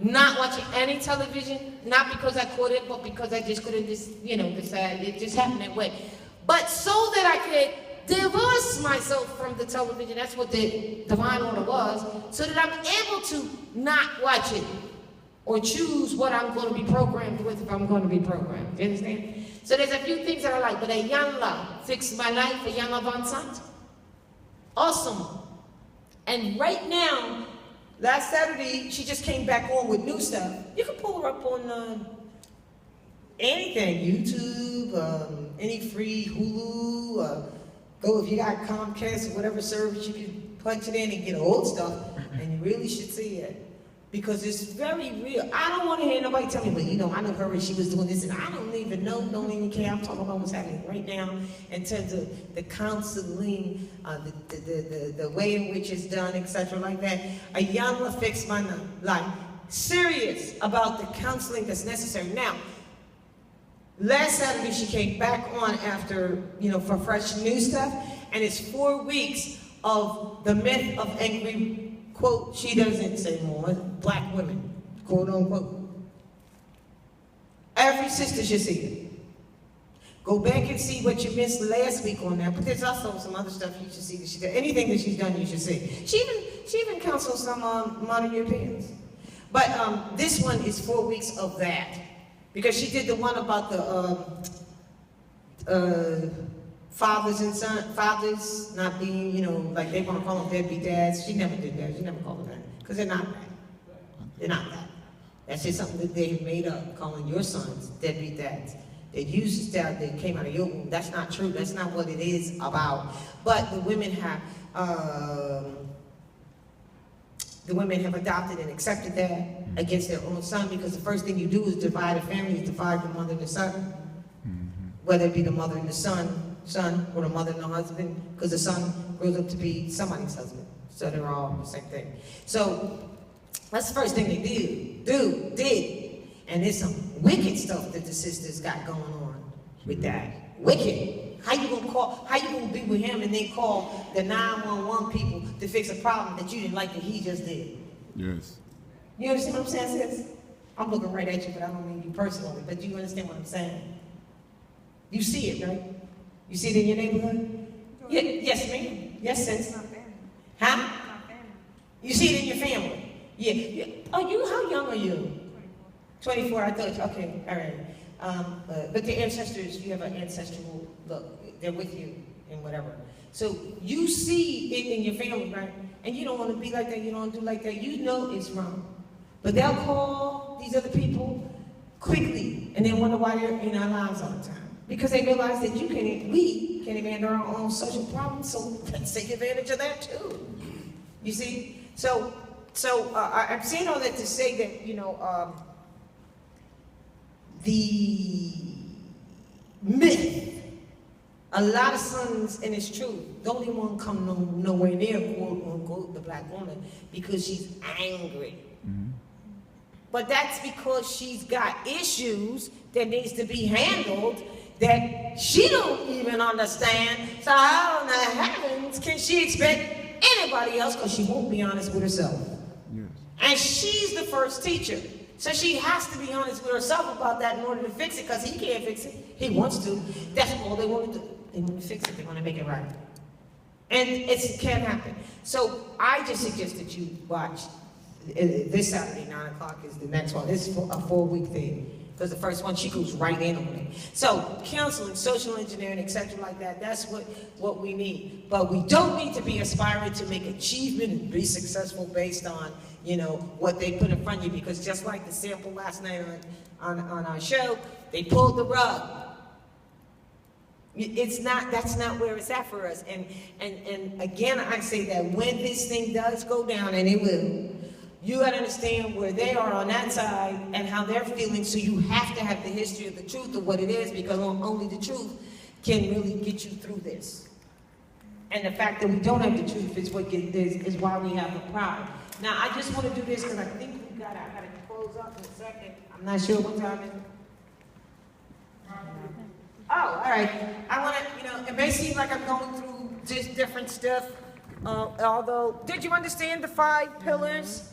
not watching any television, not because I caught it, but because I just couldn't decide. It just happened that way. But so that I could divorce myself from the television, that's what the divine order was, so that I'm able to not watch it or choose what I'm going to be programmed with if I'm going to be programmed. You understand? So there's a few things that I like, but a Yanla fixed my life, a Yanla Vincent. Awesome. And right now, last Saturday, she just came back on with new stuff. You can pull her up on anything, YouTube, any free Hulu, go if you got Comcast or whatever service, you can punch it in and get old stuff, and you really should see it. Because it's very real. I don't want to hear nobody tell me, but I know her and she was doing this, and I don't even know, don't even care. I'm talking about what's happening right now in terms of the counseling, the way in which it's done, etc. like that. A Yanla fixed my life. Serious about the counseling that's necessary. Now, last Saturday she came back on after, for fresh new stuff, and it's 4 weeks of the myth of angry, quote, she doesn't say more, black women, quote unquote. Every sister should see it. Go back and see what you missed last week on that, but there's also some other stuff you should see that she did. Anything that she's done, you should see. She even counsels some modern Europeans. But this one is 4 weeks of that, because she did the one about the fathers and fathers not being, like they want to call them deadbeat dads. She never did that. She never called them that, because they're not that. They're not that. That's just something that they made up, calling your sons deadbeat dads. They used that that came out of your womb. That's not true. That's not what it is about. But the women have adopted and accepted that against their own son, because the first thing you do is divide a family, is divide the mother and the son, whether it be the mother and the son, or the mother and the husband, because the son grows up to be somebody's husband. So they're all the same thing. So that's the first thing they did. And there's some wicked stuff that the sisters got going on with that. Wicked. How you gonna be with him and then call the 911 people to fix a problem that you didn't like that he just did? Yes. You understand what I'm saying, sis? I'm looking right at you, but I don't mean you personally, but you understand what I'm saying? You see it, right? You see it in your neighborhood? Yeah, yes, ma'am. Yes, sis. Huh? You see it in your family? Yeah. How young are you? 24. I thought, okay, all right. But the ancestors, you have an ancestral look. They're with you and whatever. So you see it in your family, right? And you don't want to be like that. You don't want to do like that. You know it's wrong. But they'll call these other people quickly, and they wonder why they're in our lives all the time. Because they realize that we can't even handle our own social problems, so let's take advantage of that too. You see? So I'm saying all that to say that, the myth, a lot of sons, and it's true, don't even want to come nowhere near, quote unquote, the black woman, because she's angry. Mm-hmm. But that's because she's got issues that needs to be handled that she don't even understand. So how in the heavens can she expect anybody else, because she won't be honest with herself? Yes. And she's the first teacher. So she has to be honest with herself about that in order to fix it, because he can't fix it. He wants to. That's all they want to do. They want to fix it. They want to make it right. And it can't happen. So I just suggest that you watch this Saturday, 9 o'clock is the next one. This is a 4-week thing. Because the first one, she goes right in on it. So counseling, social engineering, etc. like that, that's what we need. But we don't need to be aspiring to make achievement and be successful based on, what they put in front of you. Because just like the sample last night on our show, they pulled the rug. That's not where it's at for us. And again, I say that when this thing does go down, and it will, you got to understand where they are on that side and how they're feeling, so you have to have the history of the truth of what it is, because only the truth can really get you through this. And the fact that we don't have the truth is why we have the problem. Now, I just want to do this because I think I got to close up in a second. I'm not sure what time it is. Oh, all right. I want to, it may seem like I'm going through just different stuff, although, did you understand the 5 pillars?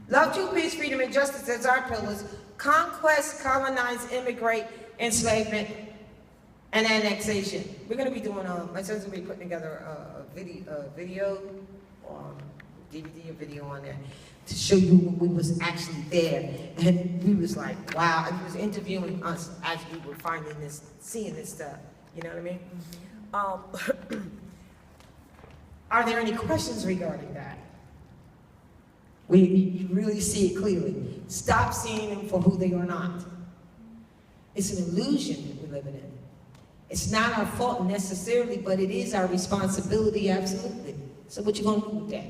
Love, truth, peace, freedom, and justice as our pillars. Conquest, colonize, immigrate, enslavement, and annexation. We're going to be doing, my son's going to be putting together a video, DVD or video on there to show you when we was actually there. And we was like, wow. And he was interviewing us as we were finding this, seeing this stuff. You know what I mean? Are there any questions regarding that? You really see it clearly. Stop seeing them for who they are not. It's an illusion that we're living in. It's not our fault necessarily, but it is our responsibility, absolutely. So what you gonna do with that?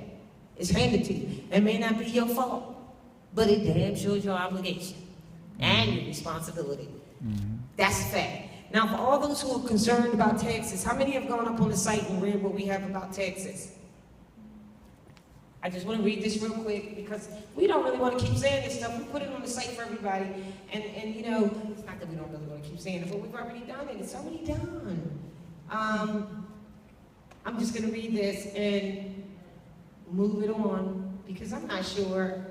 It's handed to you. It may not be your fault, but it damn sure is your obligation and your responsibility. That's a fact. Now, for all those who are concerned about taxes, how many have gone up on the site and read what we have about taxes? I just want to read this real quick because we don't really want to keep saying this stuff. We put it on the site for everybody, and you know, it's not that we don't really want to keep saying it, but we've already done it. It's already done. I'm just going to read this and move it on because I'm not sure.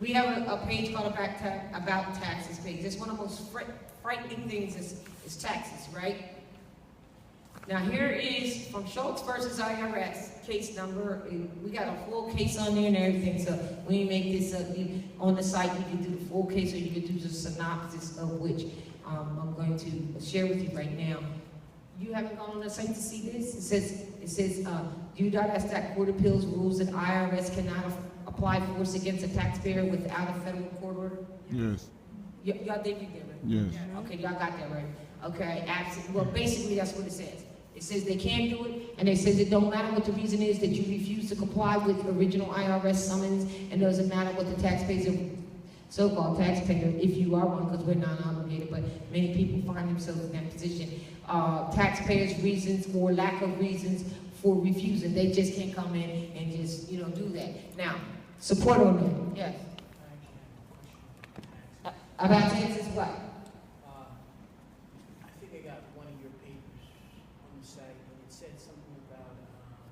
We have a page called About Taxes page. It's one of the most frightening things is taxes, right? Now here is from Schultz versus IRS case number. We got a full case on there and everything, so when you make this up on the site, you can do the full case or you can do the synopsis of which I'm going to share with you right now. You haven't gone on the site to see this? It says UDOT Act Court Appeals rules that IRS cannot apply force against a taxpayer without a federal court order? Yes. Y'all think you did, right? Yes. Okay, y'all got that right. Okay, absolutely. Well, basically that's what it says. It says they can't do it, and it says it don't matter what the reason is that you refuse to comply with original IRS summons, and it doesn't matter what the taxpayers are, so-called taxpayer, if you are one, because we're non-obligated, but many people find themselves in that position. Taxpayers' reasons or lack of reasons for refusing, they just can't come in and just, do that. Now, support on that. Yes. About taxes, what? I think I got one of your papers on the site, and it said something about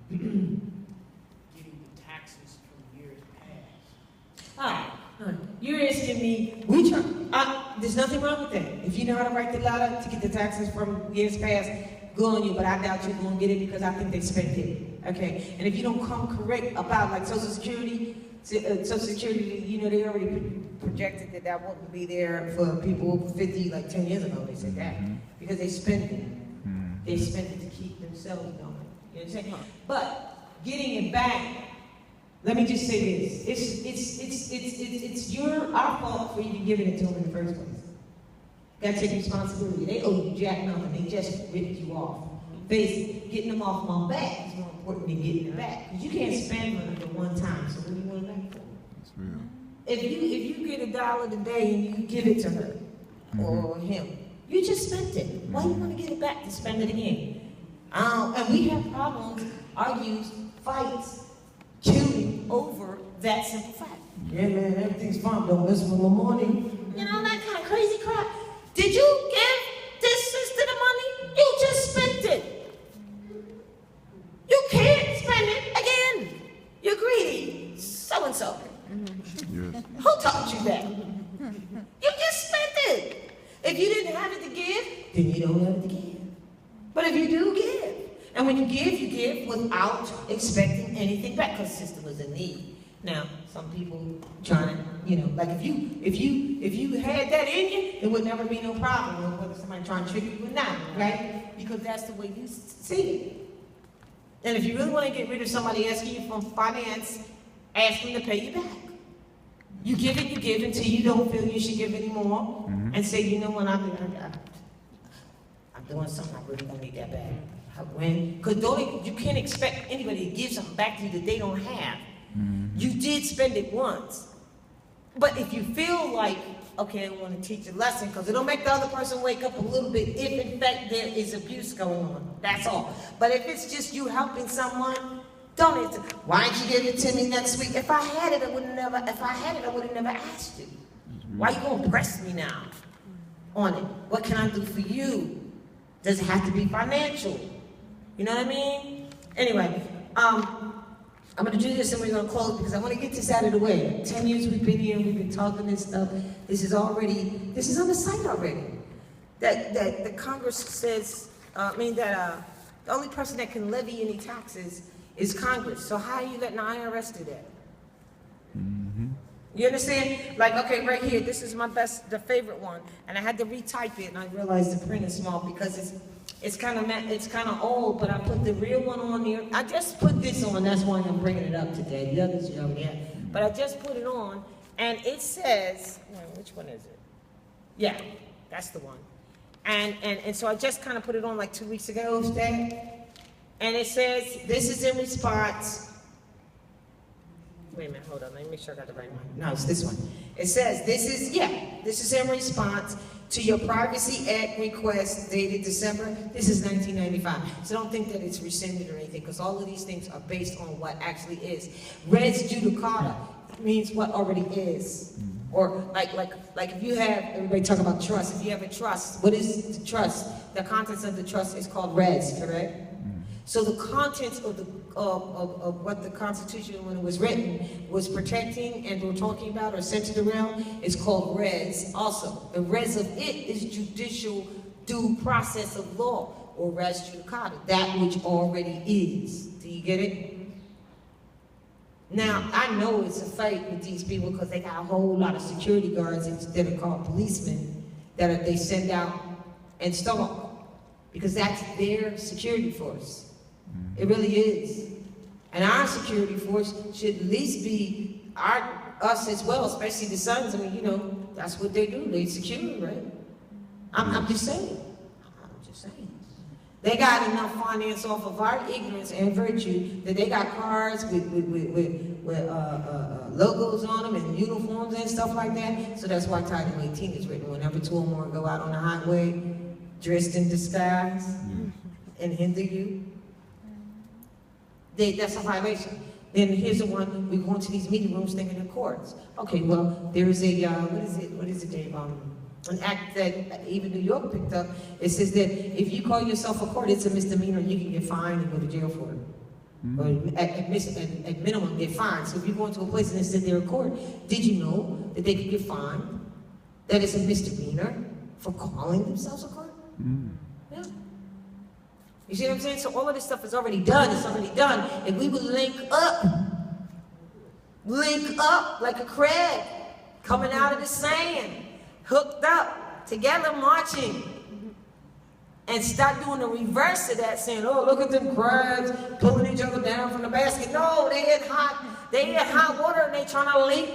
getting the taxes from years past. You're asking me, there's nothing wrong with that. If you know how to write the letter to get the taxes from years past, go on you, but I doubt you're going to get it because I think they spent it. Okay? And if you don't come correct about like Social Security, they already projected that wouldn't be there for people over 50, like 10 years ago, they said that. Because they spent it. They spent it to keep themselves going. You know what I'm saying? But getting it back, let me just say this. It's our fault for even giving it to them in the first place. Gotta take responsibility. They owe you jack nothing. They just ripped you off. Basically, getting them off my back is more important than getting it back. Because you can't spend money at one time, so what do you want it back for? That's real. If you get $1 today and you give it to her or him, you just spent it. Why do you want to get it back to spend it again? And we have problems, argues, fights, shooting over that simple fact. Yeah, man, everything's fine. Don't mess with my money. That kind of crazy crap. Did you give this sister the money? You just spent it. You can't spend it again. You're greedy. So-and-so. Yes. Who taught you that? You just spent it. If you didn't have it to give, then you don't have it to give. But if you do, give. And when you give without expecting anything back, because the system is in need. Now, some people trying to, like if you had that in you, it would never be no problem whether somebody trying to trick you or not, right? Because that's the way you see it. And if you really want to get rid of somebody asking you for finance, ask them to pay you back. You give until you don't feel you should give anymore, and say, you know what, I'm doing something I really don't need that back. Because you can't expect anybody to give something back to you that they don't have. You did spend it once. But if you feel like, okay, I want to teach a lesson, because it'll make the other person wake up a little bit if in fact there is abuse going on. That's all. But if it's just you helping someone, don't answer. Why didn't you give it to me next week? If I had it, I would have never asked you. Why you gonna press me now on it? What can I do for you? Does it have to be financial? You know what I mean? Anyway, I'm gonna do this and we're gonna close because I wanna get this out of the way. 10 years we've been here, we've been talking this stuff. This is on the site already. That the Congress says, the only person that can levy any taxes is Congress. So how are you letting the IRS do that? You understand? Like, okay, right here, this is the favorite one. And I had to retype it and I realized the print is small because it's kind of old, but I put the real one on here. I just put this on, that's why I'm bringing it up today. The others you already had. But I just put it on and it says, which one is it? Yeah, that's the one. And so I just kind of put it on like 2 weeks ago, and it says, this is in response. Wait a minute, hold on, let me make sure I got the right one. No, it's this one. It says, this is in response to your Privacy Act request dated December, this is 1995. So don't think that it's rescinded or anything, because all of these things are based on what actually is. Res judicata means what already is. Or like if you have, everybody talk about trust, if you have a trust, what is the trust? The contents of the trust is called res, correct? So the contents of what the Constitution, when it was written, was protecting and we're talking about or centered around is called res also. The res of it is judicial due process of law, or res judicata, that which already is. Do you get it? Now, I know it's a fight with these people because they got a whole lot of security guards that are called policemen that they send out and stalk because that's their security force. It really is. And our security force should at least be us as well, especially the sons. I mean, that's what they do. They secure, right? I'm just saying. They got enough finance off of our ignorance and virtue that they got cars with logos on them and uniforms and stuff like that. So that's why Title 18 is written. Whenever two or more go out on the highway, dressed in disguise and hinder you, that's a violation. Then here's the one, we go into these meeting rooms thinking in courts. Okay, well, there is a, what is it, Dave? An act that even New York picked up. It says that if you call yourself a court, it's a misdemeanor and you can get fined and go to jail for it. Or at minimum, get fined. So if you go into a place and it said they're a court, did you know that they could get fined? That it's a misdemeanor for calling themselves a court? Yeah. You see what I'm saying? So all of this stuff is already done. It's already done. If we would link up like a crab coming out of the sand, hooked up, together marching, and start doing the reverse of that, saying, oh, look at them crabs pulling each other down from the basket. No, they hit hot water and they trying to link